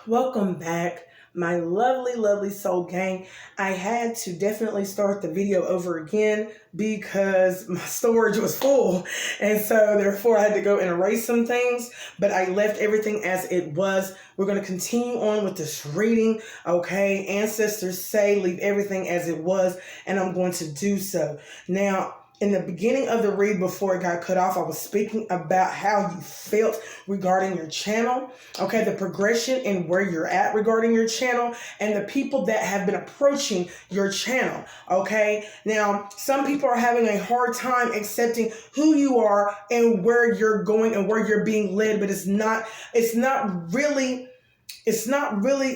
Welcome back, my lovely, lovely soul gang. I had to definitely start the video over again because my storage was full. And so, therefore, I had to go and erase some things, but I left everything as it was. We're going to continue on with this reading. Okay, ancestors say leave everything as it was, and I'm going to do so. Now, in the beginning of the read, before it got cut off, I was speaking about how you felt regarding your channel. Okay, the progression and where you're at regarding your channel and the people that have been approaching your channel. Okay, now some people are having a hard time accepting who you are and where you're going and where you're being led, but it's not really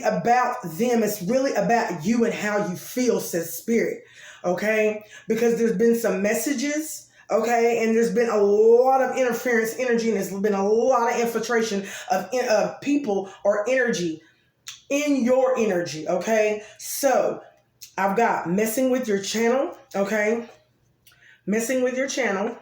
about them. It's really about you and how you feel, says Spirit. Okay, because there's been some messages, okay, and there's been a lot of interference energy, and there's been a lot of infiltration of people or energy in your energy. Okay, so I've got messing with your channel. Okay, messing with your channel,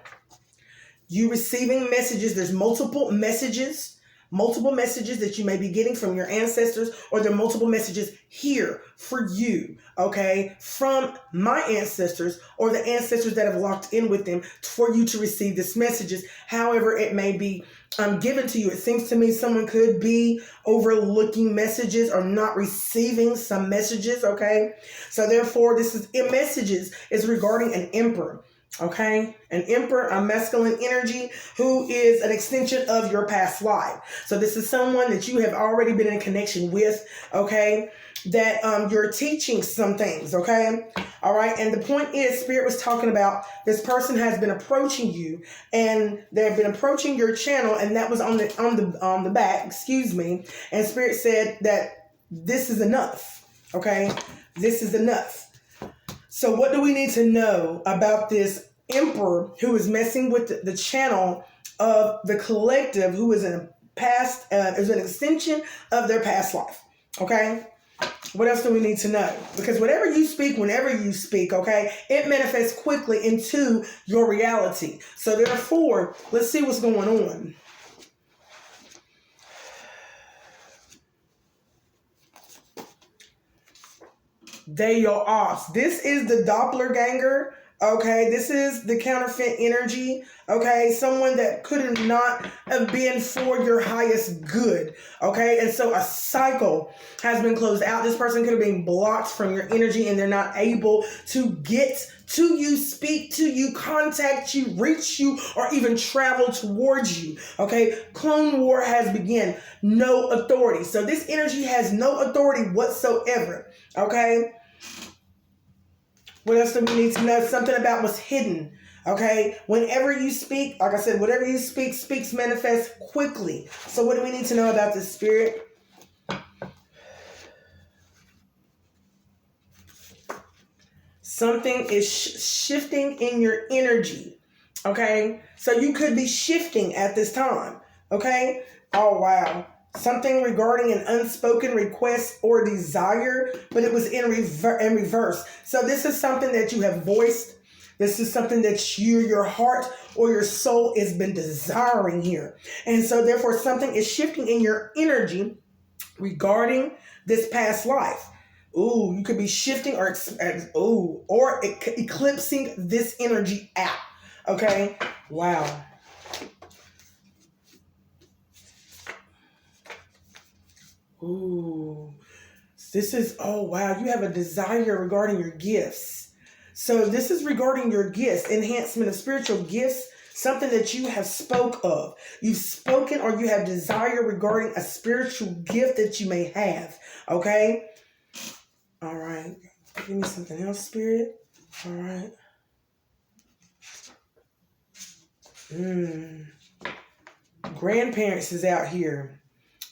you receiving messages. There's multiple messages that you may be getting from your ancestors, or there are multiple messages here for you, okay, from my ancestors or the ancestors that have locked in with them for you to receive these messages. However it may be given to you. It seems to me someone could be overlooking messages or not receiving some messages, okay? So therefore, this is messages is regarding an emperor. Okay, an emperor, a masculine energy who is an extension of your past life. So this is someone that you have already been in connection with, okay, that you're teaching some things, okay? All right, and the point is, Spirit was talking about this person has been approaching you, and they've been approaching your channel, and that was on the back, excuse me, and Spirit said that this is enough, okay? This is enough. So what do we need to know about this emperor who is messing with the channel of the collective, who is in a past, is an extension of their past life? Okay. What else do we need to know? Because whatever you speak, whenever you speak, okay, it manifests quickly into your reality. So therefore, let's see what's going on. They your ops. This is the Doppelganger. Okay, this is the counterfeit energy. Okay, someone that could not have been for your highest good. Okay, and so a cycle has been closed out. This person could have been blocked from your energy, and they're not able to get to you, speak to you, contact you, reach you, or even travel towards you. Okay, clone war has begun. No authority. So this energy has no authority whatsoever. Okay. What else do we need to know? Something about what's hidden. Okay. Whenever you speak, like I said, whatever you speak, speaks manifest quickly. So what do we need to know about this, Spirit? Something is shifting in your energy. Okay. So you could be shifting at this time. Okay. Oh, wow. Something regarding an unspoken request or desire, but it was in reverse. So this is something that you have voiced. This is something that your heart or your soul has been desiring here. And so therefore something is shifting in your energy regarding this past life. Ooh, you could be shifting or eclipsing this energy out. Okay? Wow. Ooh, this is, oh wow, you have a desire regarding your gifts. So this is regarding your gifts, enhancement of spiritual gifts, something that you have spoke of. You've spoken or you have desire regarding a spiritual gift that you may have. Okay? All right. Give me something else, Spirit. All right. Grandparents is out here.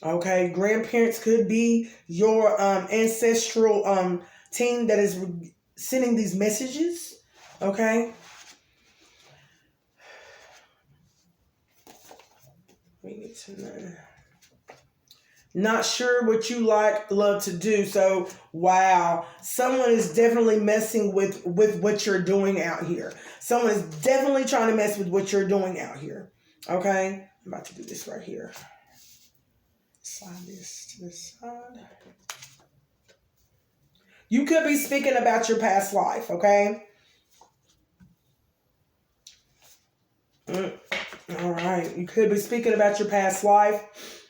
Okay, grandparents could be your ancestral team that is sending these messages. Okay. We need to know. Not sure what you love to do. So, wow, someone is definitely messing with what you're doing out here. Someone is definitely trying to mess with what you're doing out here. Okay, I'm about to do this right here. Slide this to the side. You could be speaking about your past life, okay? All right. You could be speaking about your past life.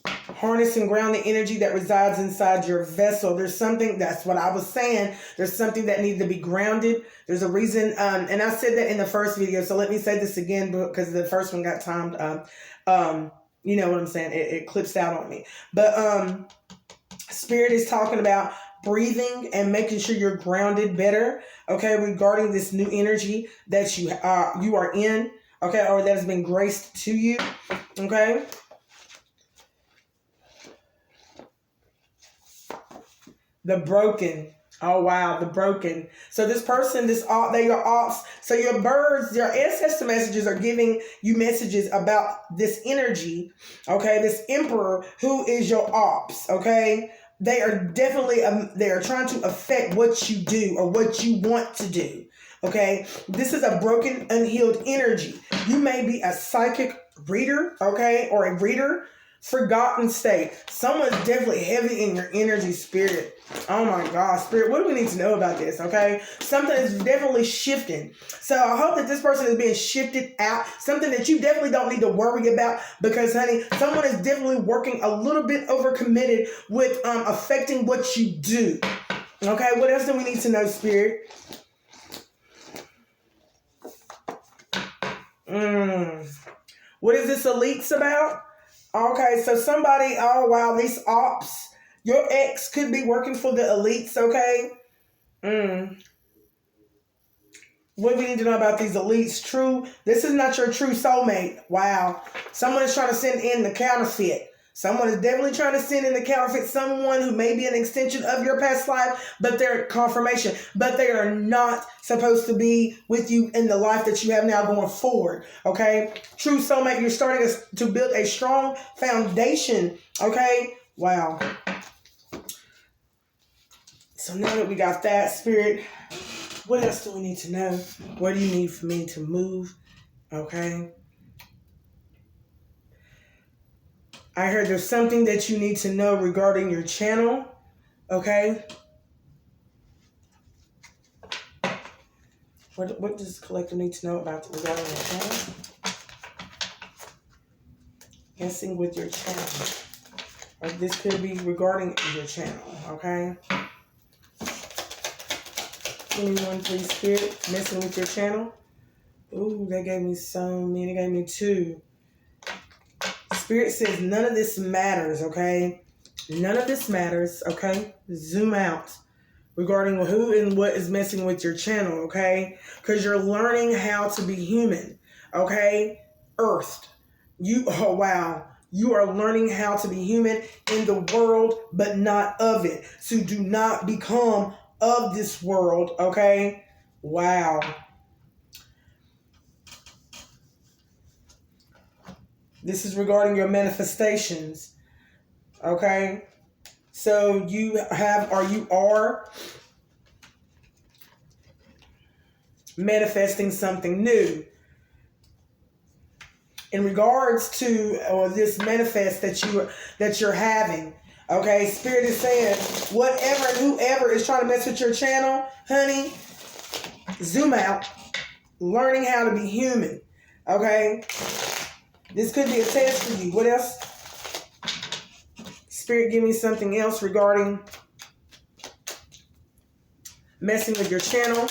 Harness and ground the energy that resides inside your vessel. There's something, that's what I was saying. There's something that needs to be grounded. There's a reason, and I said that in the first video, so let me say this again because the first one got timed. You know what I'm saying? It clips out on me. But Spirit is talking about breathing and making sure you're grounded better, okay, regarding this new energy that you are in, okay, or that has been graced to you, okay? The broken. Oh, wow. The broken. So this person, they are ops. So your birds, your ancestor messages are giving you messages about this energy. Okay. This emperor who is your ops. Okay. They are definitely, they are trying to affect what you do or what you want to do. Okay. This is a broken, unhealed energy. You may be a psychic reader. Okay. Or a reader. Forgotten state. Someone's definitely heavy in your energy, Spirit. Oh my God, Spirit, what do we need to know about this, okay? Something is definitely shifting. So I hope that this person is being shifted out. Something that you definitely don't need to worry about because, honey, someone is definitely working a little bit overcommitted with affecting what you do. Okay, what else do we need to know, Spirit? What is this elites about? Okay, so somebody, oh wow, these ops, your ex could be working for the elites, okay? What do we need to know about these elites? True, this is not your true soulmate. Wow. Someone is trying to send in the counterfeit. Someone is definitely trying to send in the counterfeit. Someone who may be an extension of your past life, but they're confirmation. But they are not supposed to be with you in the life that you have now going forward. Okay? True soulmate, you're starting to build a strong foundation. Okay? Wow. So now that we got that, Spirit, what else do we need to know? What do you need for me to move? Okay? I heard there's something that you need to know regarding your channel, okay? What does the collector need to know about regarding your channel? Messing with your channel. Or this could be regarding your channel, okay? Give me one, please, Spirit. Messing with your channel. Ooh, they gave me so many. They gave me two. Spirit says none of this matters, okay? None of this matters, okay? Zoom out regarding who and what is messing with your channel, okay? Because you're learning how to be human, okay? Earthed. Oh, wow. You are learning how to be human in the world, but not of it. So do not become of this world, okay? Wow. This is regarding your manifestations, okay? So you are manifesting something new. In regards to this manifest that you're having, okay? Spirit is saying whatever and whoever is trying to mess with your channel, honey, zoom out. Learning how to be human, okay? This could be a test for you. What else? Spirit, give me something else regarding messing with your channel.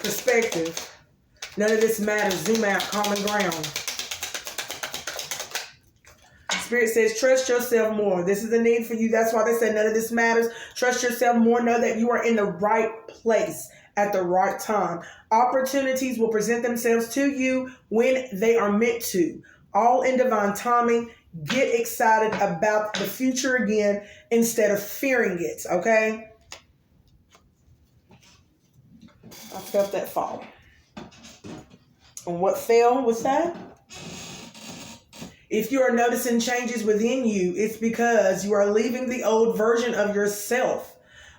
Perspective. None of this matters. Zoom out. Common ground. Spirit says, trust yourself more. This is a need for you. That's why they said none of this matters. Trust yourself more. Know that you are in the right place at the right time. Opportunities will present themselves to you when they are meant to. All in divine timing. Get excited about the future again instead of fearing it, okay? I felt that fall. And what fell was that? If you are noticing changes within you, it's because you are leaving the old version of yourself,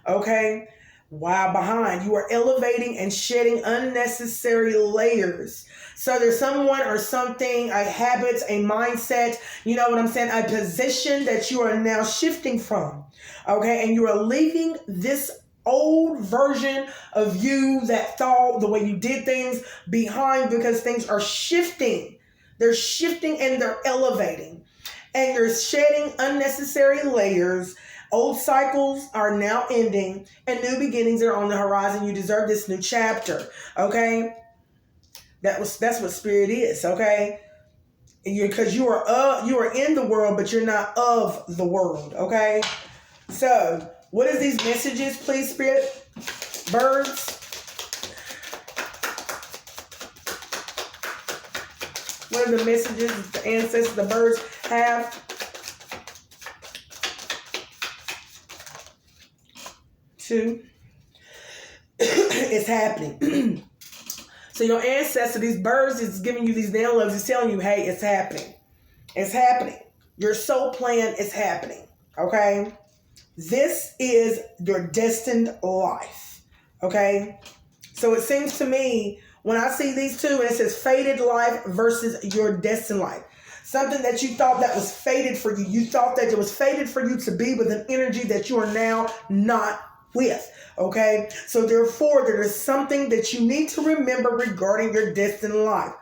okay? While behind, you are elevating and shedding unnecessary layers. So there's someone or something, a habit, a mindset, you know what I'm saying, a position that you are now shifting from. Okay, and you are leaving this old version of you, that thought, the way you did things behind, because things are shifting. They're shifting and they're elevating. And you're shedding unnecessary layers. Old cycles are now ending and new beginnings are on the horizon. You deserve this new chapter. Okay? That's what spirit is, okay? Because you are in the world, but you're not of the world, okay? So, what is these messages, please, spirit? Birds. What are the messages the ancestors, the birds have? Two. It's happening. So your ancestor, these birds is giving you these downloads. It's telling you, hey, it's happening. It's happening. Your soul plan is happening. Okay? This is your destined life. Okay? So it seems to me, when I see these two, and it says fated life versus your destined life. Something that you thought that was fated for you. You thought that it was fated for you to be with an energy that you are now not with. Okay? So therefore, there is something that you need to remember regarding your destined life.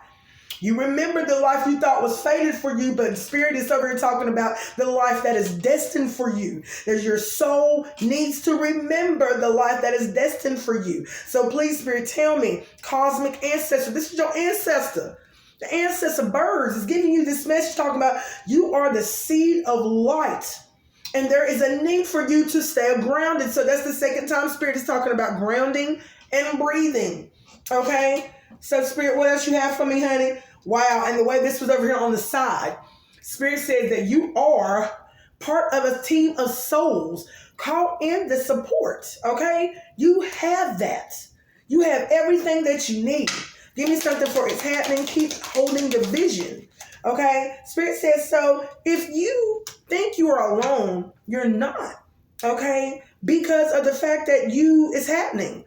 You remember the life you thought was fated for you, but Spirit is over here talking about the life that is destined for you. That your soul needs to remember the life that is destined for you. So please, Spirit, tell me, cosmic ancestor, this is your ancestor. The ancestor birds is giving you this message talking about you are the seed of light. And there is a need for you to stay grounded. So that's the second time Spirit is talking about grounding and breathing. Okay? So Spirit, what else you have for me, honey? Wow. And the way this was over here on the side, Spirit says that you are part of a team of souls. Call in the support. Okay? You have that. You have everything that you need. Give me something for it's happening. Keep holding the vision. Okay? Spirit says, so if you think you are alone, you're not. Okay? Because of the fact that it's happening.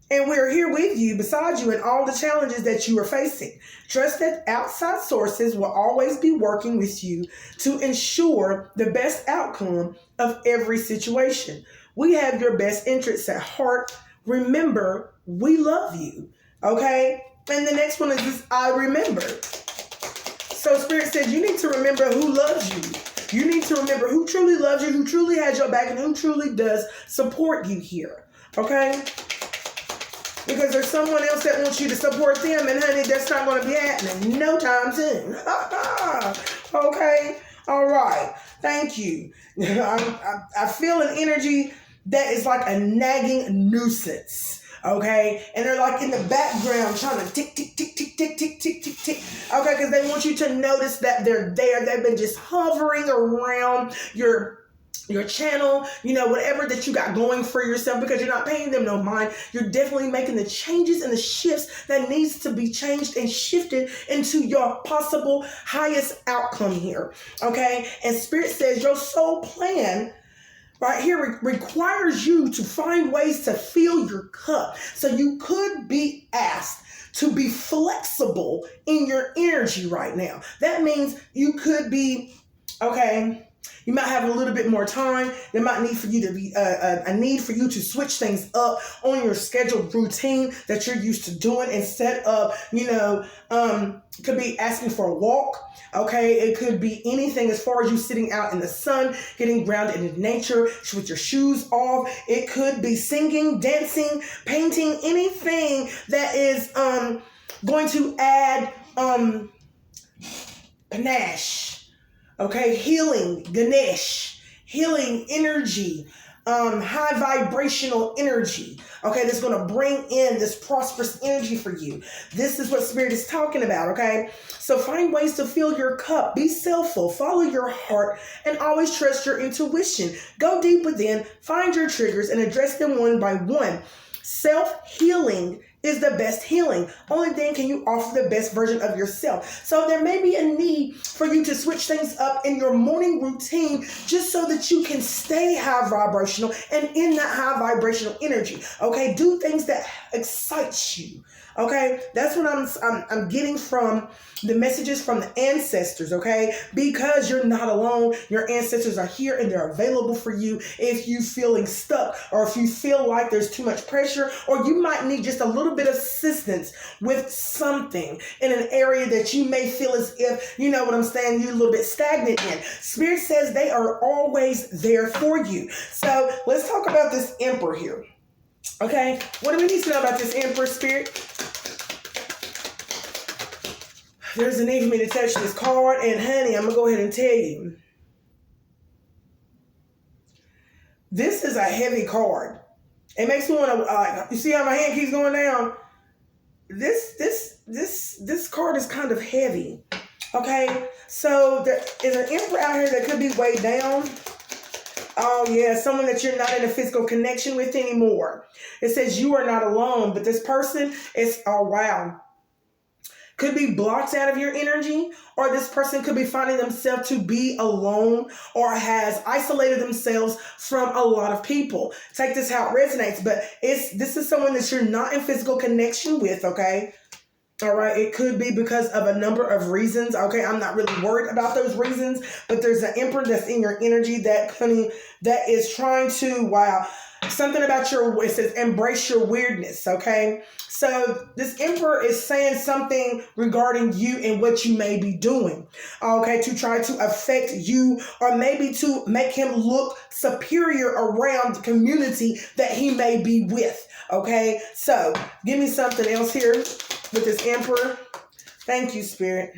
And we're here with you, beside you, in all the challenges that you are facing. Trust that outside sources will always be working with you to ensure the best outcome of every situation. We have your best interests at heart. Remember, we love you. Okay? And the next one is this, I remember. So Spirit said you need to remember who loves you. You need to remember who truly loves you, who truly has your back, and who truly does support you here. Okay? Because there's someone else that wants you to support them, and honey, that's not going to be happening no time soon. Okay? All right. Thank you. I feel an energy that is like a nagging nuisance. Okay? And they're like in the background trying to tick, tick, tick, tick, tick, tick, tick, tick, tick. Okay? Because they want you to notice that they're there. They've been just hovering around your channel, whatever that you got going for yourself, because you're not paying them no mind. You're definitely making the changes and the shifts that needs to be changed and shifted into your possible highest outcome here. Okay? And Spirit says your soul plan right here requires you to find ways to fill your cup. So you could be asked to be flexible in your energy right now. That means you could be, okay, you might have a little bit more time. There might need for you to be a need for you to switch things up on your scheduled routine that you're used to doing, instead of, it could be asking for a walk. Okay, it could be anything as far as you sitting out in the sun, getting grounded in nature with your shoes off. It could be singing, dancing, painting, anything that is going to add panache. Okay, healing, Ganesh, healing energy, high vibrational energy. Okay, that's going to bring in this prosperous energy for you. This is what Spirit is talking about, okay? So find ways to fill your cup. Be selfful. Follow your heart and always trust your intuition. Go deep within, find your triggers and address them one by one. Self-healing is the best healing. Only then can you offer the best version of yourself. So there may be a need for you to switch things up in your morning routine just so that you can stay high vibrational and in that high vibrational energy. Okay, do things that excite you. Okay, that's what I'm getting from the messages from the ancestors. Okay, because you're not alone. Your ancestors are here and they're available for you if you feeling stuck, or if you feel like there's too much pressure, or you might need just a little bit of assistance with something in an area that you may feel as if, you know what I'm saying, you're a little bit stagnant in. Spirit says they are always there for you. So let's talk about this Emperor here. Okay, what do we need to know about this Emperor, Spirit? There's a need for me to touch this card, and honey, I'm going to go ahead and tell you. This is a heavy card. It makes me want to, you see how my hand keeps going down? This card is kind of heavy. Okay, so there is an Emperor out here that could be weighed down. Oh yeah, someone that you're not in a physical connection with anymore. It says you are not alone, but this person is, oh wow, could be blocked out of your energy, or this person could be finding themselves to be alone or has isolated themselves from a lot of people. Take this how it resonates, but this is someone that you're not in physical connection with, okay? All right, it could be because of a number of reasons. Okay, I'm not really worried about those reasons, but there's an Emperor that's in your energy that is trying to, wow, something about it says embrace your weirdness. Okay, so this Emperor is saying something regarding you and what you may be doing. Okay, to try to affect you, or maybe to make him look superior around the community that he may be with. Okay, so give me something else here with this Emperor. Thank you, Spirit.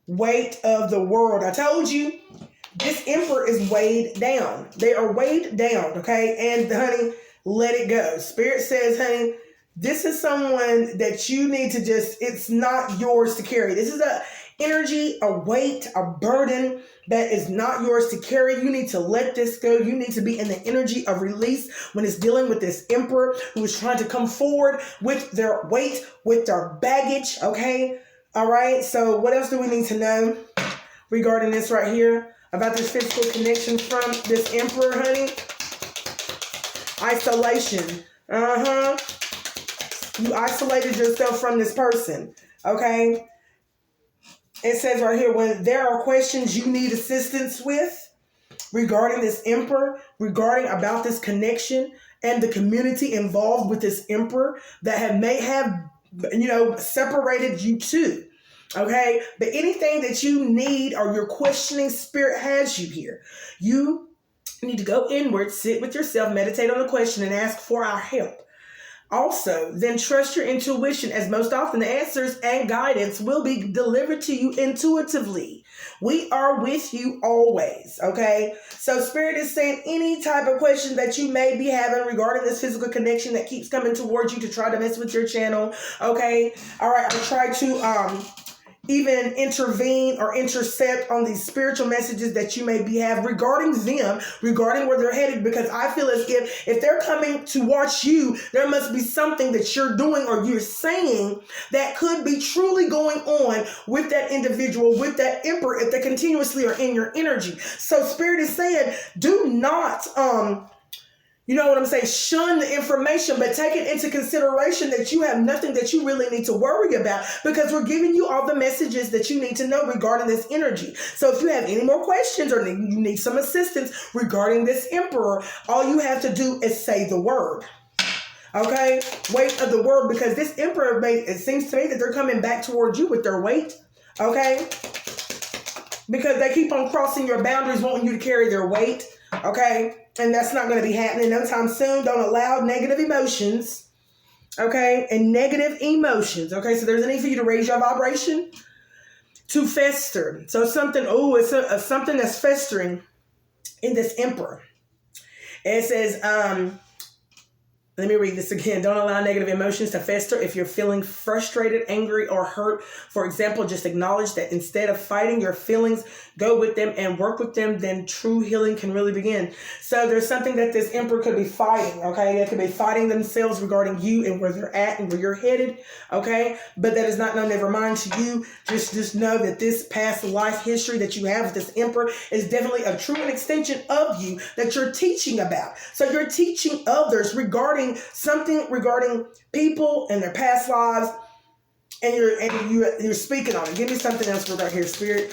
Weight of the world. I told you, this Emperor is weighed down. They are weighed down, okay? And honey, let it go. Spirit says, honey, this is someone that you need to just, it's not yours to carry. This is a energy, a weight, a burden that is not yours to carry. You need to let this go. You need to be in the energy of release when it's dealing with this Emperor who is trying to come forward with their weight, with their baggage, okay? All right, so what else do we need to know regarding this right here? About this physical connection from this Emperor, honey? Isolation. You isolated yourself from this person, okay? It says right here, when there are questions you need assistance with regarding this Emperor, regarding about this connection and the community involved with this Emperor that may have, separated you too. Okay, but anything that you need or you're questioning, Spirit has you here. You need to go inward, sit with yourself, meditate on the question, and ask for our help. Also, then trust your intuition, as most often the answers and guidance will be delivered to you intuitively. We are with you always, okay? So Spirit is saying any type of question that you may be having regarding this physical connection that keeps coming towards you to try to mess with your channel, okay? All right, I'll try to even intervene or intercept on these spiritual messages that you may be have regarding them, regarding where they're headed, because I feel as if they're coming to watch you, there must be something that you're doing or you're saying that could be truly going on with that individual, with that Emperor, if they continuously are in your energy. So Spirit is saying, do not, you know what I'm saying? Shun the information, but take it into consideration that you have nothing that you really need to worry about, because we're giving you all the messages that you need to know regarding this energy. So if you have any more questions or you need some assistance regarding this Emperor, all you have to do is say the word. Okay? Weight of the word, because this Emperor, it seems to me that they're coming back towards you with their weight. Okay? Because they keep on crossing your boundaries, wanting you to carry their weight. Okay? And that's not going to be happening no time soon. Don't allow negative emotions. Okay? And negative emotions. Okay? So there's a need for you to raise your vibration to fester. So something, it's something that's festering in this Emperor. And it says, Let me read this again. Don't allow negative emotions to fester. If you're feeling frustrated, angry, or hurt, for example, just acknowledge that instead of fighting your feelings, go with them and work with them, then true healing can really begin. So there's something that this emperor could be fighting, okay? They could be fighting themselves regarding you and where they're at and where you're headed, okay? But that is not no never mind to you. Just know that this past life history that you have with this emperor is definitely a true extension of you that you're teaching about. So you're teaching others regarding something regarding people and their past lives, and you're speaking on it. Give me something else right here, Spirit.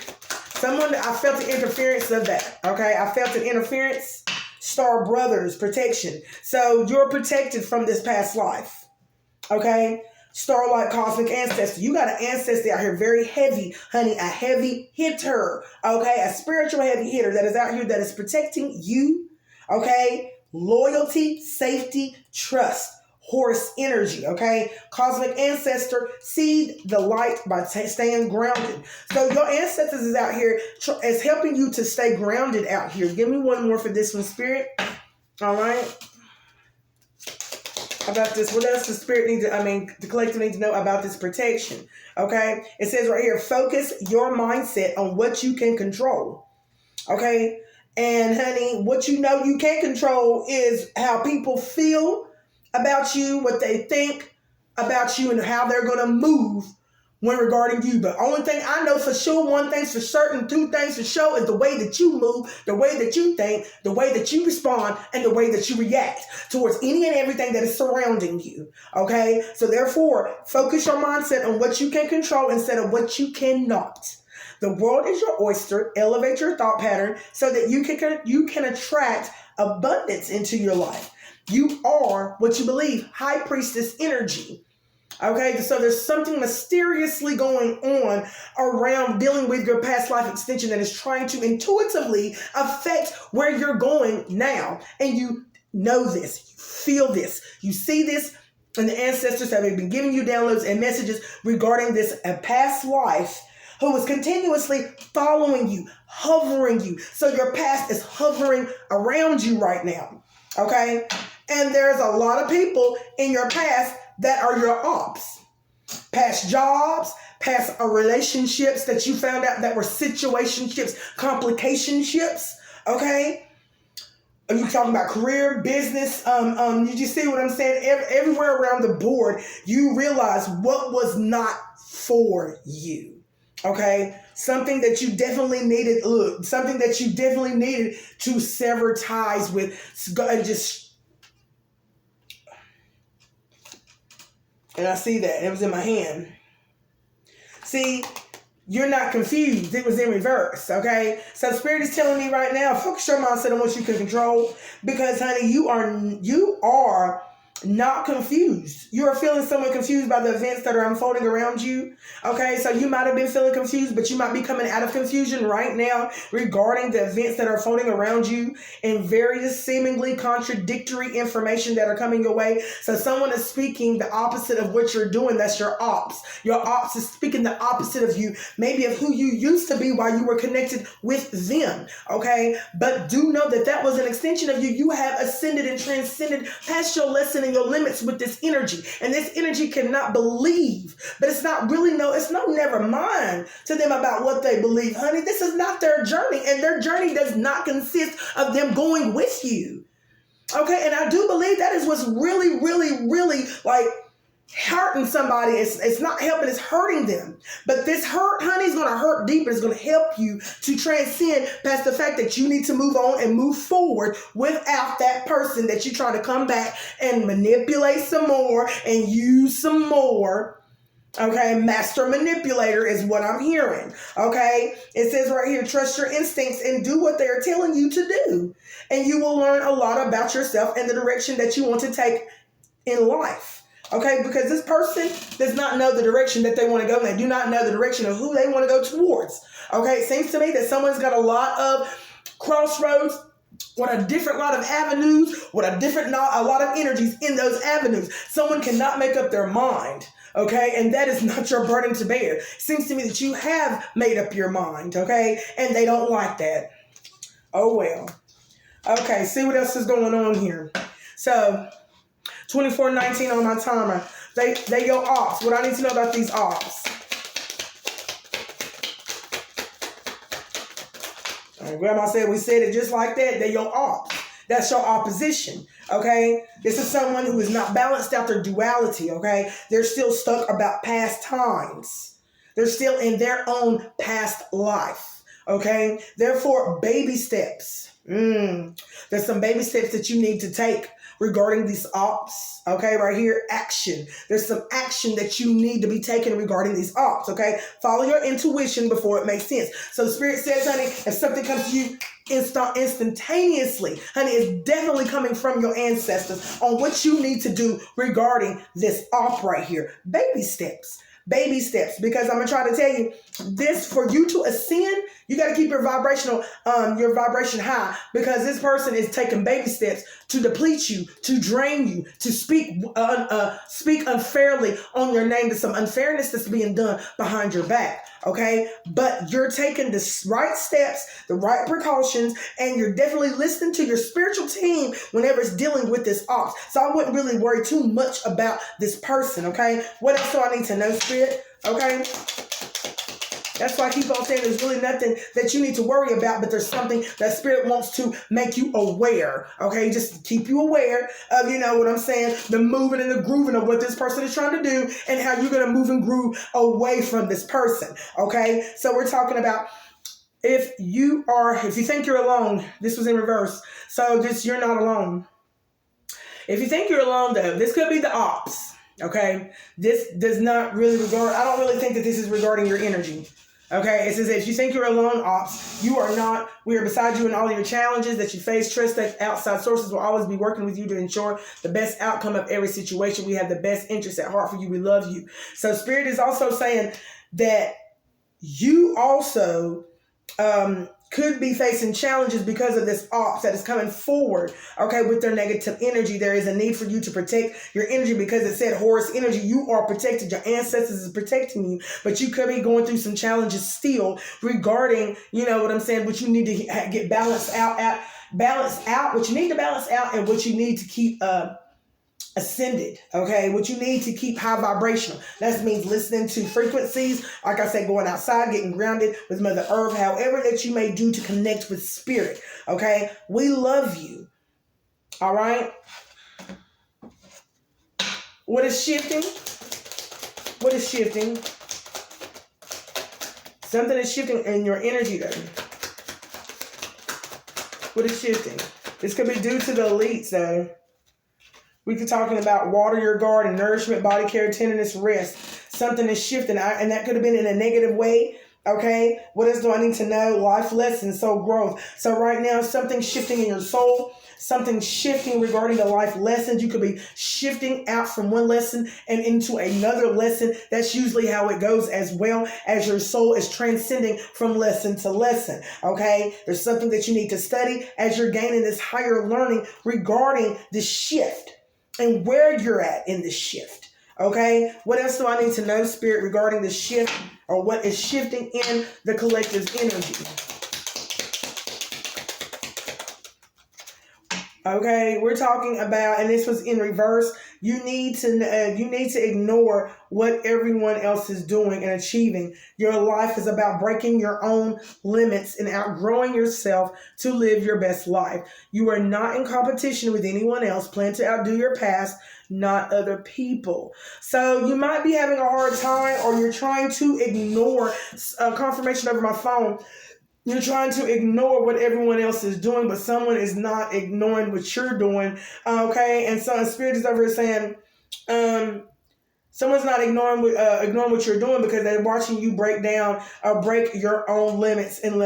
I felt the interference of that. Okay, I felt the interference. Star Brothers protection. So you're protected from this past life. Okay, Starlight Cosmic Ancestor. You got an ancestor out here very heavy, honey. A heavy hitter. Okay, a spiritual heavy hitter that is out here that is protecting you. Okay. Loyalty, safety, trust, Horus energy, okay? Cosmic ancestor, see the light by staying grounded. So your ancestors is out here is helping you to stay grounded out here. Give me one more for this one, Spirit. All right. About this, what else the Spirit needs to, the collective needs to know about this protection, okay? It says right here, focus your mindset on what you can control, okay? And honey, what you know you can't control is how people feel about you, what they think about you, and how they're going to move when regarding you. The only thing I know for sure, one thing's for certain, two things for sure, is the way that you move, the way that you think, the way that you respond, and the way that you react towards any and everything that is surrounding you. Okay? So therefore, focus your mindset on what you can control instead of what you cannot. The world is your oyster. Elevate your thought pattern so that you can attract abundance into your life. You are what you believe. High priestess energy. Okay, so there's something mysteriously going on around dealing with your past life extension that is trying to intuitively affect where you're going now. And you know this, you feel this, you see this, and the ancestors have been giving you downloads and messages regarding this past life, who is continuously following you, hovering you. So your past is hovering around you right now, okay? And there's a lot of people in your past that are your ops. Past jobs, past relationships that you found out that were situationships, complicationships, okay? Are you talking about career, business? Did you see what I'm saying? Everywhere around the board, you realize what was not for you. Okay, something that you definitely needed. Look, something that you definitely needed to sever ties with, and I see that it was in my hand. See, you're not confused. It was in reverse. Okay, so Spirit is telling me right now, focus your mindset on what you can control, because honey, you are not confused. You are feeling somewhat confused by the events that are unfolding around you. Okay, so you might have been feeling confused, but you might be coming out of confusion right now regarding the events that are unfolding around you and various seemingly contradictory information that are coming your way. So someone is speaking the opposite of what you're doing. That's your ops. Your ops is speaking the opposite of you, maybe of who you used to be while you were connected with them. Okay, but do know that that was an extension of you. You have ascended and transcended past your lesson and your limits with this energy, and this energy cannot believe, but it's no never mind to them about what they believe, honey. This is not their journey, and their journey does not consist of them going with you. Okay, and I do believe that is what's really, really, really like hurting somebody. It's not helping, it's hurting them. But this hurt, honey, is going to hurt deep. It's going to help you to transcend past the fact that you need to move on and move forward without that person that you're trying to come back and manipulate some more and use some more. Okay, master manipulator is what I'm hearing. Okay, it says right here, trust your instincts and do what they're telling you to do. And you will learn a lot about yourself and the direction that you want to take in life. Okay, because this person does not know the direction that they want to go. They do not know the direction of who they want to go towards. Okay, it seems to me that someone's got a lot of crossroads, with a different lot of avenues, with a lot of energies in those avenues. Someone cannot make up their mind. Okay, and that is not your burden to bear. It seems to me that you have made up your mind, okay, and they don't like that. Oh well. Okay, see what else is going on here. So, 2419 on my timer. They your ops. What I need to know about these ops. Grandma said we said it just like that. They're your ops. That's your opposition. Okay? This is someone who has not balanced out their duality. Okay? They're still stuck about past times. They're still in their own past life. Okay? Therefore, baby steps. There's some baby steps that you need to take regarding these ops. Okay, right here, action. There's some action that you need to be taken regarding these ops. Okay, follow your intuition before it makes sense. So the Spirit says, honey, if something comes to you instantaneously, honey, it's definitely coming from your ancestors on what you need to do regarding this op right here. Baby steps. Baby steps, because I'm gonna try to tell you this: for you to ascend, you got to keep your vibration high, because this person is taking baby steps to deplete you, to drain you, to speak unfairly on your name. There's some unfairness that's being done behind your back. Okay, but you're taking the right steps, the right precautions, and you're definitely listening to your spiritual team whenever it's dealing with this off. So I wouldn't really worry too much about this person. Okay, what else do I need to know, Spirit? Okay. That's why I keep on saying there's really nothing that you need to worry about, but there's something that Spirit wants to make you aware. Okay, just keep you aware of, you know what I'm saying, the moving and the grooving of what this person is trying to do and how you're going to move and groove away from this person. Okay, so we're talking about if you think you're alone. This was in reverse. So you're not alone. If you think you're alone, though, this could be the ops. Okay, this does not really I don't really think that this is regarding your energy. Okay, it says if you think you're alone, ops, you are not. We are beside you in all of your challenges that you face. Trust that outside sources will always be working with you to ensure the best outcome of every situation. We have the best interest at heart for you. We love you. So Spirit is also saying that you also could be facing challenges because of this ops that is coming forward, okay, with their negative energy. There is a need for you to protect your energy, because it said Horus energy. You are protected. Your ancestors is protecting you, but you could be going through some challenges still regarding, you know what I'm saying, what you need to get balanced out, what you need to balance out, and what you need to keep ascended, okay? What you need to keep high vibrational. That means listening to frequencies, like I said, going outside, getting grounded with Mother Earth, however that you may do to connect with Spirit, okay? We love you, all right? What is shifting? What is shifting? Something is shifting in your energy, though. What is shifting? This could be due to the elites, though. We could talking about water your garden, nourishment, body care, tenderness, rest. Something is shifting, and that could have been in a negative way. Okay, what else do I need to know? Life lessons, soul growth. So right now, something's shifting in your soul. Something's shifting regarding the life lessons. You could be shifting out from one lesson and into another lesson. That's usually how it goes, as well as your soul is transcending from lesson to lesson. Okay, there's something that you need to study as you're gaining this higher learning regarding the shift and where you're at in the shift. Okay, what else do I need to know, Spirit, regarding the shift, or what is shifting in the collective's energy? Okay, we're talking about, and this was in reverse. You need to ignore what everyone else is doing and achieving. Your life is about breaking your own limits and outgrowing yourself to live your best life. You are not in competition with anyone else. Plan to outdo your past, not other people. So you might be having a hard time, or you're trying to ignore confirmation over my phone. You're trying to ignore what everyone else is doing, but someone is not ignoring what you're doing. Okay, and so Spirit is over here saying, someone's not ignoring what you're doing, because they're watching you break your own limits. And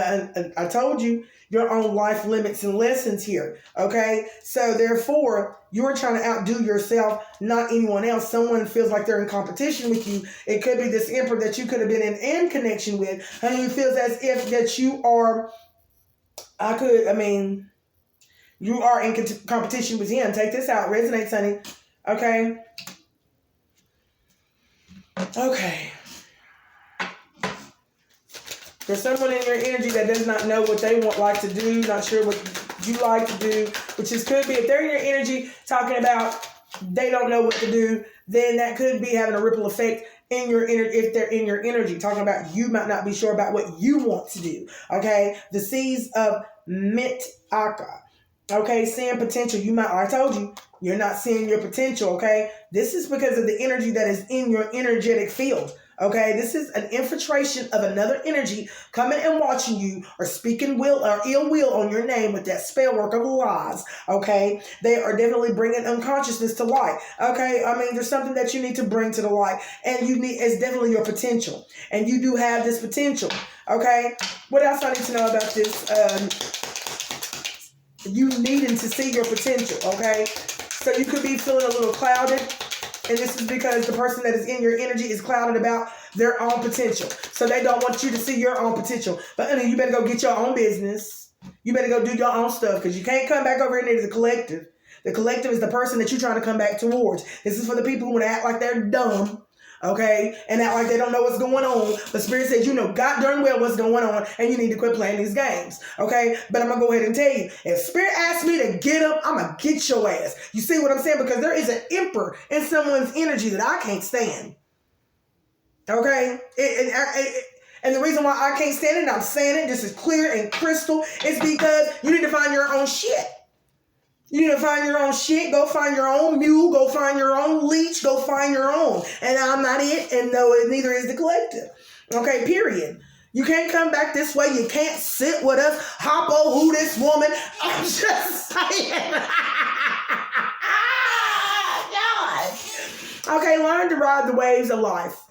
I told you, your own life limits and lessons here. Okay, so therefore, you're trying to outdo yourself, not anyone else. Someone feels like they're in competition with you. It could be this emperor that you could have been in connection with, and you feels as if that you are. You are in competition with him. Take this out. Resonates, honey. Okay. Okay. There's someone in your energy that does not know what they like to do, not sure what you like to do, which could be, if they're in your energy talking about they don't know what to do, then that could be having a ripple effect in your if they're in your energy. Talking about you might not be sure about what you want to do. Okay, the seeds of Mitaka. Okay, seeing potential. You might, I told you, you're not seeing your potential. Okay, this is because of the energy that is in your energetic field. Okay, this is an infiltration of another energy coming and watching you or speaking will or ill will on your name with that spell work of lies. Okay, they are definitely bringing unconsciousness to light. Okay, I mean, there's something that you need to bring to the light, and you need, it's definitely your potential, and you do have this potential. Okay, what else I need to know about this? You needing to see your potential. Okay, so you could be feeling a little clouded. And this is because the person that is in your energy is clouded about their own potential. So they don't want you to see your own potential. But honey, you better go get your own business. You better go do your own stuff, because you can't come back over here into the collective. The collective is the person that you're trying to come back towards. This is for the people who want to act like they're dumb. Okay, and act like they don't know what's going on. But Spirit says, you know god darn well what's going on, and you need to quit playing these games. Okay, but I'm gonna go ahead and tell you, if Spirit asks me to get up, I'm gonna get your ass. You see what I'm saying? Because there is an emperor in someone's energy that I can't stand. Okay, and the reason why I can't stand it, and I'm saying it, this is clear and crystal, is because you need to find your own shit. You need to find your own shit. Go find your own mule. Go find your own leech. Go find your own. And I'm not it, and no, neither is the collective. Okay, period. You can't come back this way. You can't sit with us. Hoppo, who this woman? I'm just saying. God. Okay, learn to ride the waves of life.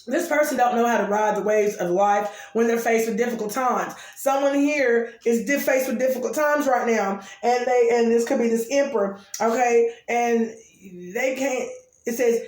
This person don't know how to ride the waves of life when they're faced with difficult times. Someone here is faced with difficult times right now, and this could be this emperor, okay? And they can't. It says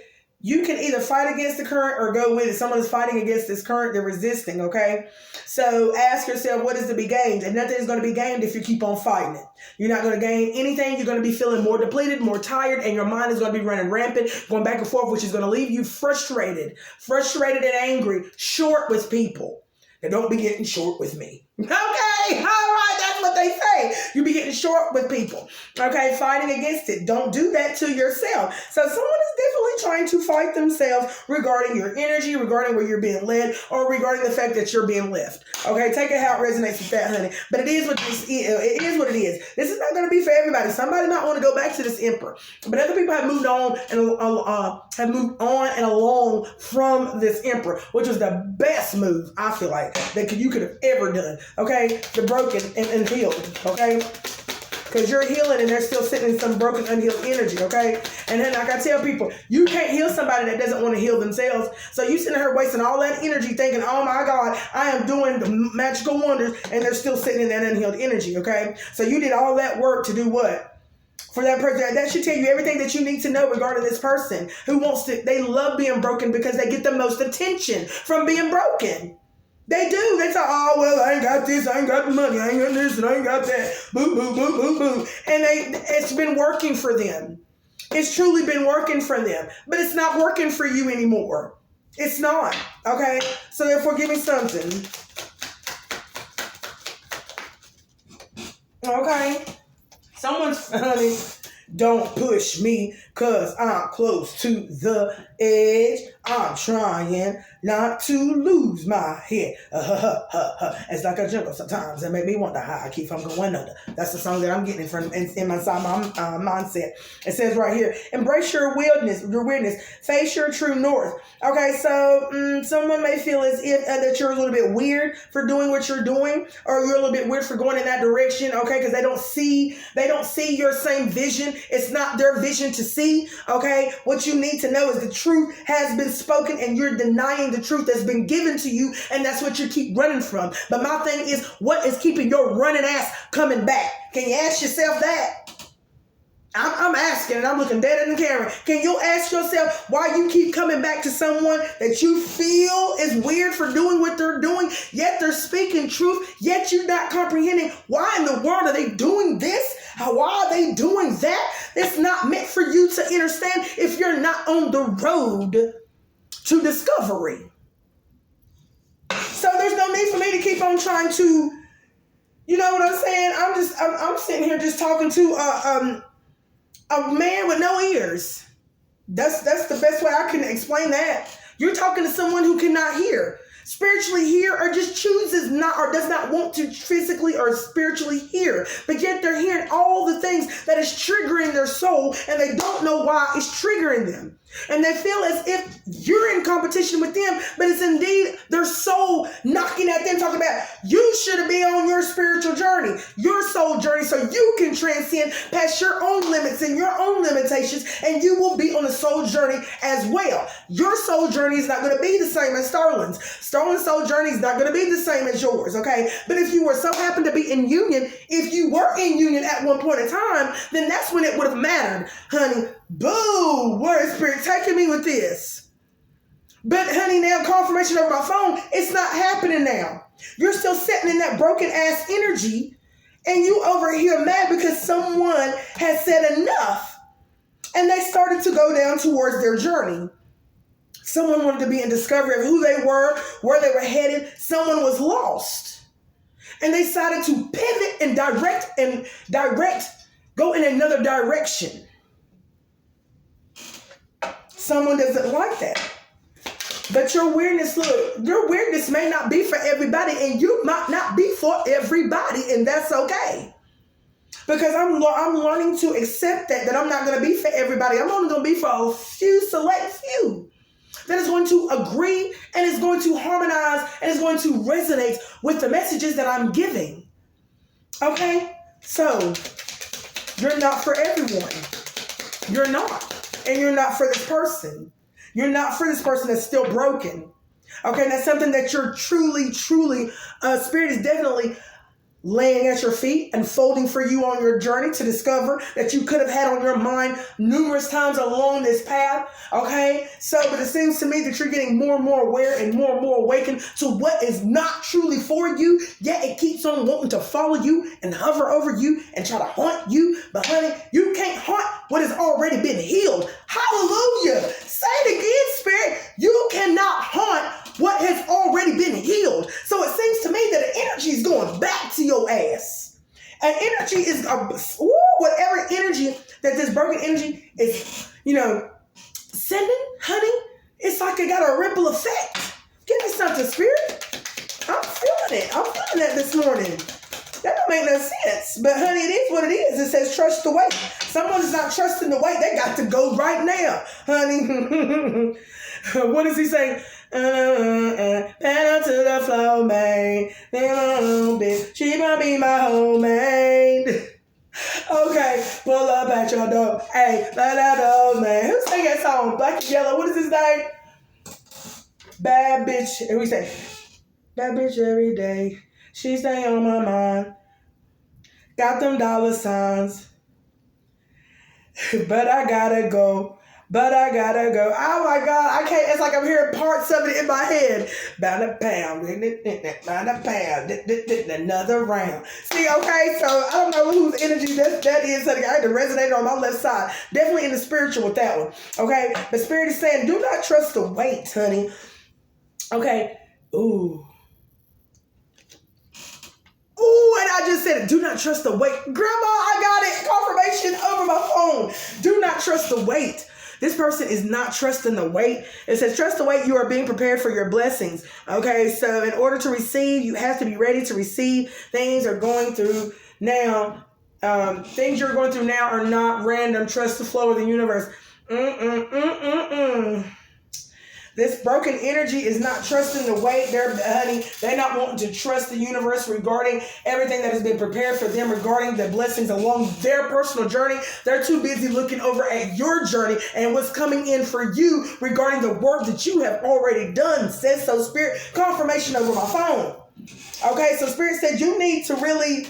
you can either fight against the current or go with it. Someone is fighting against this current; they're resisting, okay? So ask yourself, what is to be gained? And nothing is going to be gained if you keep on fighting it. You're not going to gain anything. You're going to be feeling more depleted, more tired, and your mind is going to be running rampant, going back and forth, which is going to leave you frustrated and angry, short with people. Now, don't be getting short with me. Okay, all right, that's what they say. You be getting short with people. Okay, fighting against it. Don't do that to yourself. So someone is definitely trying to fight themselves regarding your energy, regarding where you're being led, or regarding the fact that you're being left. Okay, take it how it resonates with that, honey. But it is what it is. What it is. This is not going to be for everybody. Somebody might want to go back to this emperor, but other people have moved on and along from this emperor, which was the best move I feel like that you could have ever done. Okay, the broken and healed. Okay, because you're healing and they're still sitting in some broken, unhealed energy. Okay, and then like I tell people, you can't heal somebody that doesn't want to heal themselves. So you sitting here wasting all that energy thinking, oh my God, I am doing the magical wonders, and they're still sitting in that unhealed energy. Okay, so you did all that work to do what? For that person, that should tell you everything that you need to know regarding this person who wants to. They love being broken because they get the most attention from being broken. They do. They say, oh, well, I ain't got this, I ain't got the money, I ain't got this, and I ain't got that. Boo, boo, boo, boo, boo. And it's been working for them. It's truly been working for them. But it's not working for you anymore. It's not. Okay? So therefore, give me something. Okay? Someone's, honey, don't push me because I'm close to the edge. I'm trying not to lose my head. It's like a jungle sometimes. It make me wonder how I keep from going under. That's the song that I'm getting from in my mindset. It says right here, embrace your weirdness, face your true north. Okay, so someone may feel as if that you're a little bit weird for doing what you're doing, or you're a little bit weird for going in that direction. Okay, because they don't see your same vision. It's not their vision to see. Okay, what you need to know is the truth has been spoken, and you're denying the truth that's been given to you, and that's what you keep running from. But my thing is, what is keeping your running ass coming back? Can you ask yourself that? I'm asking, and I'm looking dead in the camera. Can you ask yourself why you keep coming back to someone that you feel is weird for doing what they're doing, yet they're speaking truth, yet you're not comprehending why in the world are they doing this? Why are they doing that? It's not meant for you to understand if you're not on the road to discovery. So there's no need for me to keep on trying to, you know what I'm saying? I'm sitting here just talking to A man with no ears. That's the best way I can explain that. You're talking to someone who cannot hear. Spiritually hear, or just chooses not, or does not want to physically or spiritually hear, but yet they're hearing all the things that is triggering their soul, and they don't know why it's triggering them. And they feel as if you're in competition with them, but it's indeed their soul knocking at them, talking about you should be on your spiritual journey, your soul journey, so you can transcend past your own limits and your own limitations, and you will be on a soul journey as well. Your soul journey is not going to be the same as Sterling's. Sterling's soul journey is not going to be the same as yours, okay? But if you were so happen to be in union, if you were in union at one point in time, then that's when it would have mattered, honey. Boo! Where is Spirit taking me with this? But honey, now confirmation over my phone, it's not happening now. You're still sitting in that broken ass energy, and you over here mad because someone has said enough, and they started to go down towards their journey. Someone wanted to be in discovery of who they were, where they were headed. Someone was lost, and they decided to pivot and direct, go in another direction. Someone doesn't like that. But your weirdness, look, your weirdness may not be for everybody, and you might not be for everybody, and that's okay. Because I'm learning to accept that I'm not going to be for everybody. I'm only going to be for a few, select few, that is going to agree and is going to harmonize and is going to resonate with the messages that I'm giving. Okay? So, you're not for everyone. You're not. And you're not for this person. You're not for this person that's still broken. Okay, and that's something that you're truly, Spirit is definitely laying at your feet and folding for you on your journey to discover that you could have had on your mind numerous times along this path. Okay, so but it seems to me that you're getting more and more aware and more awakened to what is not truly for you, yet it keeps on wanting to follow you and hover over you and try to haunt you. But honey, you can't haunt what has already been healed. Hallelujah. Say it again, Spirit. You cannot haunt what has already been healed. So it seems to me that the energy is going back to your ass. And energy is, whatever energy that this broken energy is, sending, honey, it's like it got a ripple effect. Give me something, Spirit. I'm feeling it. I'm feeling that this morning. That don't make no sense. But honey, it is what it is. It says trust the wait. Someone's not trusting the wait. They got to go right now, honey. What does he say? Pedal to the floor, man. Bitch, she might be my homemade. Okay, pull up at your door. Hey, let that door, man. Who sang that song? Black and Yellow. What is his name? Bad bitch. And we say, bad bitch every day. She stay on my mind. Got them dollar signs. But I gotta go. Oh my God, I can't. It's like I'm hearing parts of it in my head. About a pound, another round. See, okay, so I don't know whose energy that is. I had to resonate on my left side. Definitely in the spiritual with that one. Okay, but Spirit is saying, do not trust the wait, honey. Okay, ooh, and I just said it. Do not trust the wait. Grandma, I got it. Confirmation over my phone. Do not trust the wait. This person is not trusting the wait. It says, trust the wait. You are being prepared for your blessings. Okay, so in order to receive, you have to be ready to receive. Things are going through now. Things you're going through now are not random. Trust the flow of the universe. This broken energy is not trusting the wait. They're not wanting to trust the universe regarding everything that has been prepared for them regarding the blessings along their personal journey. They're too busy looking over at your journey and what's coming in for you regarding the work that you have already done. Says so, Spirit. Confirmation over my phone. Okay, so Spirit said you need to really...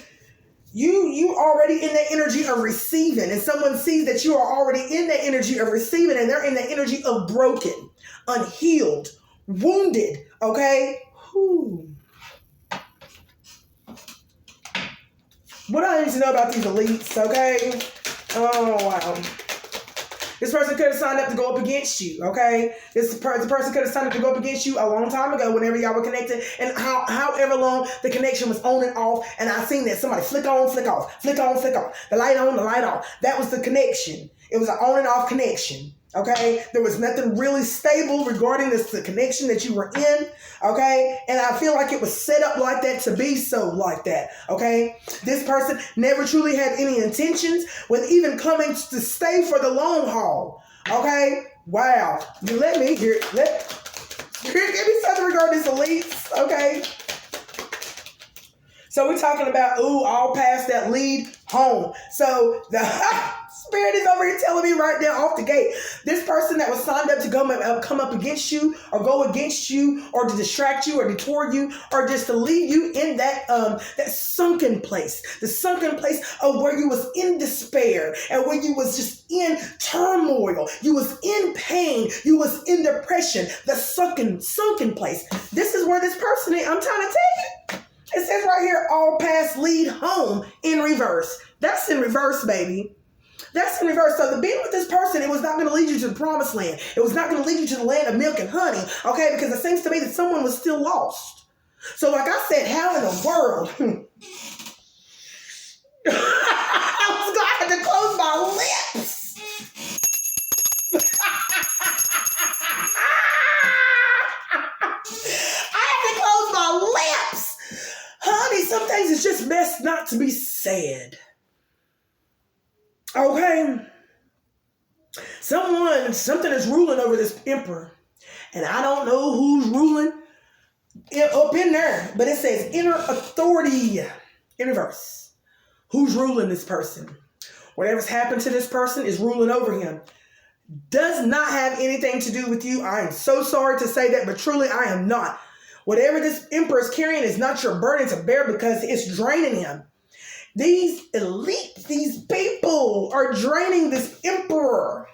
You already in the energy of receiving, and someone sees that you are already in the energy of receiving, and they're in the energy of broken, unhealed, wounded. Okay. Whew. What do I need to know about these elites? Okay. Oh wow. This person could have signed up to go up against you, okay? The person could have signed up to go up against you a long time ago whenever y'all were connected, and however long the connection was on and off, and I seen that somebody flick on, flick off, flick on, flick off, the light on, the light off. That was the connection. It was an on and off connection. Okay, there was nothing really stable regarding the connection that you were in. Okay, and I feel like it was set up like that to be so like that. Okay, this person never truly had any intentions with even coming to stay for the long haul. Okay, wow. You let me hear. Give me something regarding this elites. Okay. So we're talking about, all past that lead home. So the Spirit is over here telling me right now off the gate, this person that was signed up to come up against you or go against you or to distract you or detour you or just to leave you in that sunken place, the sunken place of where you was in despair and where you was just in turmoil, you was in pain, you was in depression, the sunken place. This is where this person is. I'm trying to tell you. It says right here, all paths lead home in reverse. That's in reverse, baby. That's in reverse. So the being with this person, it was not going to lead you to the promised land. It was not going to lead you to the land of milk and honey, okay? Because it seems to me that someone was still lost. So like I said, how in the world? I had to close my lips. Honey, some things is just best not to be said. Okay? Something is ruling over this emperor. And I don't know who's ruling up in there. But it says inner authority in reverse. Who's ruling this person? Whatever's happened to this person is ruling over him. Does not have anything to do with you. I am so sorry to say that, but truly I am not. Whatever this emperor is carrying is not your burden to bear because it's draining him. These elites, these people are draining this emperor.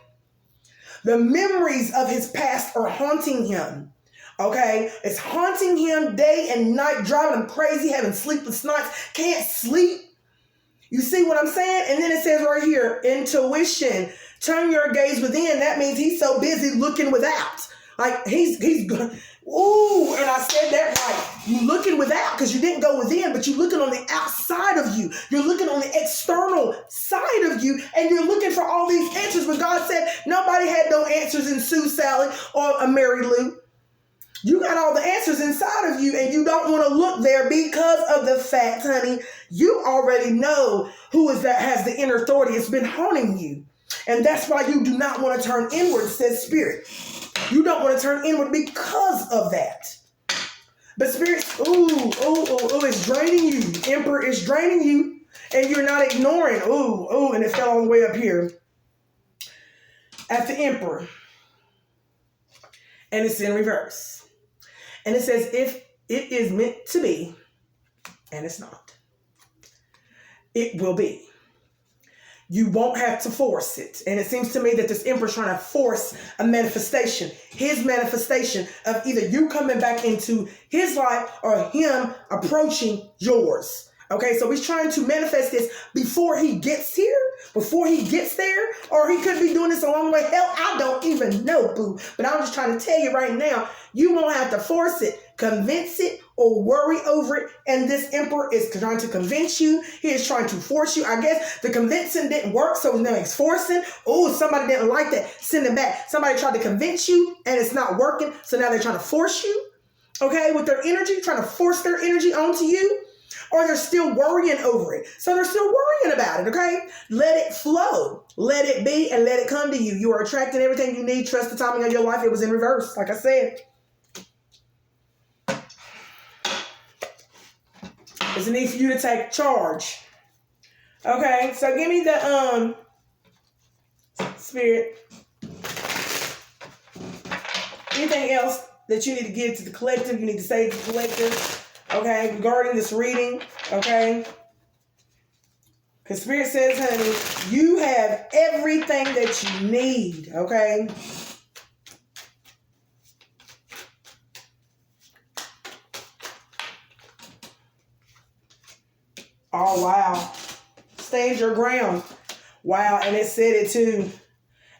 The memories of his past are haunting him. Okay? It's haunting him day and night, driving him crazy, having sleepless nights, can't sleep. You see what I'm saying? And then it says right here, intuition, turn your gaze within. That means he's so busy looking without. Like he's ooh, and I said that right. You looking without because you didn't go within, but you're looking on the outside of you. You're looking on the external side of you, and you're looking for all these answers. But God said nobody had no answers in Sue Sally or a Mary Lou. You got all the answers inside of you, and you don't want to look there because of the fact, honey, you already know who is that has the inner authority. It's been haunting you. And that's why you do not want to turn inward, says Spirit. You don't want to turn inward because of that. But Spirit, it's draining you. Emperor is draining you, and you're not ignoring. And it fell all the way up here at the Emperor. And it's in reverse. And it says, if it is meant to be, and it's not, it will be. You won't have to force it. And it seems to me that this emperor is trying to force a manifestation. His manifestation of either you coming back into his life or him approaching yours. Okay, so he's trying to manifest this before he gets here, before he gets there, or he could be doing this a long way. Hell, I don't even know, boo. But I'm just trying to tell you right now, you won't have to force it, convince it, or worry over it. And this emperor is trying to convince you. He is trying to force you. I guess the convincing didn't work, so now he's forcing. Oh, somebody didn't like that. Send it back. Somebody tried to convince you, and it's not working, so now they're trying to force you, okay, with their energy, trying to force their energy onto you. Or they're still worrying over it. So they're still worrying about it, okay? Let it flow. Let it be and let it come to you. You are attracting everything you need. Trust the timing of your life. It was in reverse, like I said. There's a need for you to take charge. Okay, so give me the Spirit. Anything else that you need to give to the collective, you need to say to the collective. Okay, regarding this reading, okay? Because Spirit says, honey, you have everything that you need, okay? Oh, wow. Stand your ground. Wow, and it said it too.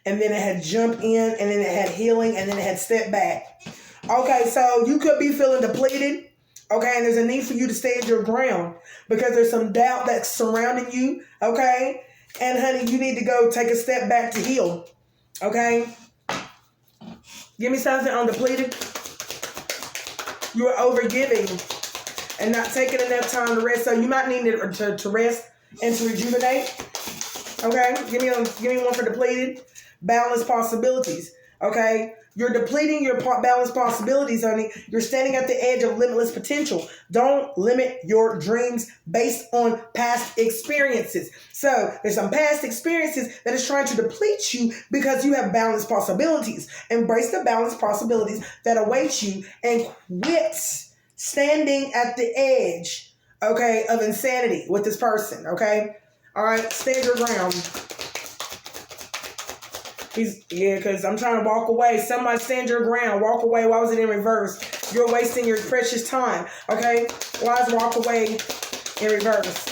and then it had jump in, and then it had healing, and then it had step back. Okay, so you could be feeling depleted. Okay, and there's a need for you to stand your ground because there's some doubt that's surrounding you. Okay, and honey, you need to go take a step back to heal. Okay, give me something on depleted. You are overgiving and not taking enough time to rest. So you might need to rest and to rejuvenate. Okay, give me one for depleted. Balanced possibilities. Okay, you're depleting your balanced possibilities, honey. You're standing at the edge of limitless potential. Don't limit your dreams based on past experiences. So there's some past experiences that is trying to deplete you because you have balanced possibilities. Embrace the balanced possibilities that await you and quit standing at the edge, okay, of insanity with this person, okay? All right, stand your ground. Because I'm trying to walk away. Somebody stand your ground. Walk away. Why was it in reverse? You're wasting your precious time. Okay? Why is walk away in reverse?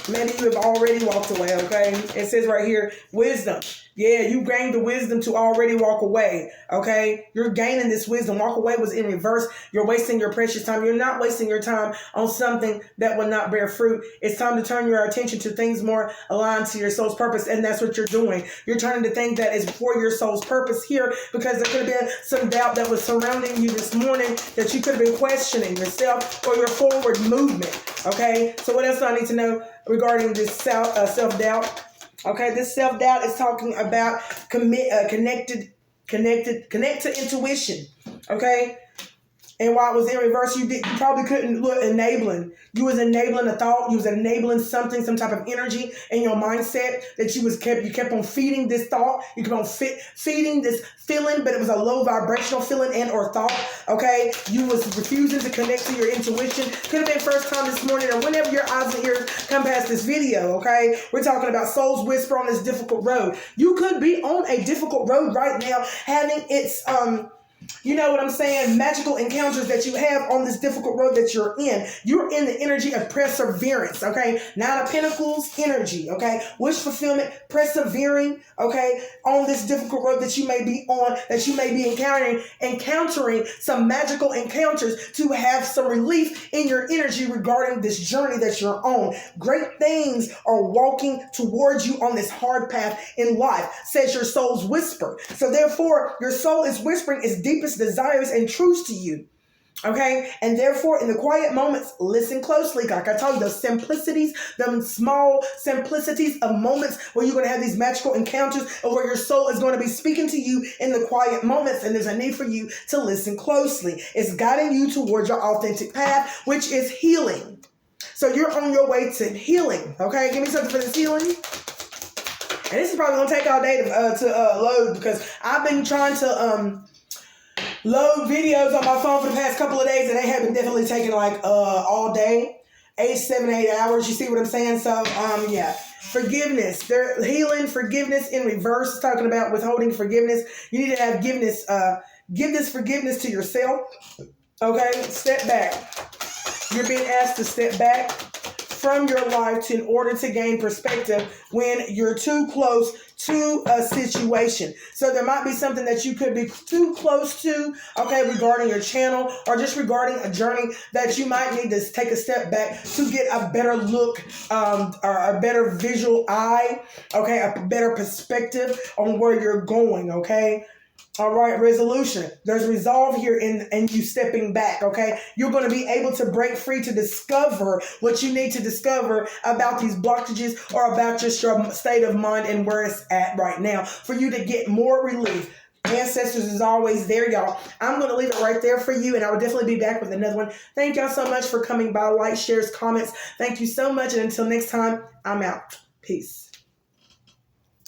Maybe you have already walked away. Okay? It says right here, wisdom. Yeah, you gained the wisdom to already walk away. Okay? You're gaining this wisdom. Walk away was in reverse. You're wasting your precious time. You're not wasting your time on something that will not bear fruit. It's time to turn your attention to things more aligned to your soul's purpose, and that's what you're doing. You're turning to things that is for your soul's purpose here because there could have been some doubt that was surrounding you this morning that you could have been questioning yourself or your forward movement. Okay? So what else do I need to know regarding this self-doubt? Okay, this self-doubt is talking about connect to intuition. Okay, and while it was in reverse, you probably couldn't look enabling. You was enabling a thought. You was enabling something, some type of energy in your mindset that you kept on feeding this thought. You kept on feeding this feeling, but it was a low vibrational feeling and or thought. Okay, you was refusing to connect to your intuition. Could have been first time this morning or whenever your eyes and ears come past this video. Okay, we're talking about soul's whisper on this difficult road. You could be on a difficult road right now, having its you know what I'm saying? Magical encounters that you have on this difficult road that you're in. You're in the energy of perseverance, okay? Nine of Pentacles energy, okay? Wish fulfillment, persevering, okay? On this difficult road that you may be on, that you may be encountering some magical encounters to have some relief in your energy regarding this journey that you're on. Great things are walking towards you on this hard path in life, says your soul's whisper. So therefore, your soul is whispering its deepest desires and truths to you. Okay, and therefore in the quiet moments, listen closely. Like I told you, those simplicities, them small simplicities of moments where you're going to have these magical encounters and where your soul is going to be speaking to you in the quiet moments, and there's a need for you to listen closely. It's guiding you towards your authentic path, which is healing. So you're on your way to healing. Okay, give me something for this healing. And this is probably going to take all day to load because I've been trying to load videos on my phone for the past couple of days, and they have been definitely taking like all day, 7 to 8 hours. You see what I'm saying? So yeah, forgiveness. They're healing forgiveness in reverse. Talking about withholding forgiveness. You need to have forgiveness. Give this forgiveness to yourself. Okay, step back. You're being asked to step back from your life in order to gain perspective when you're too close to a situation. So there might be something that you could be too close to, okay, regarding your channel or just regarding a journey that you might need to take a step back to get a better look or a better visual eye, okay, a better perspective on where you're going, okay? All right, resolution. There's resolve here in you stepping back, okay? You're going to be able to break free to discover what you need to discover about these blockages or about just your state of mind and where it's at right now for you to get more relief. Ancestors is always there, y'all. I'm going to leave it right there for you, and I will definitely be back with another one. Thank y'all so much for coming by. Like, shares, comments. Thank you so much, and until next time, I'm out. Peace.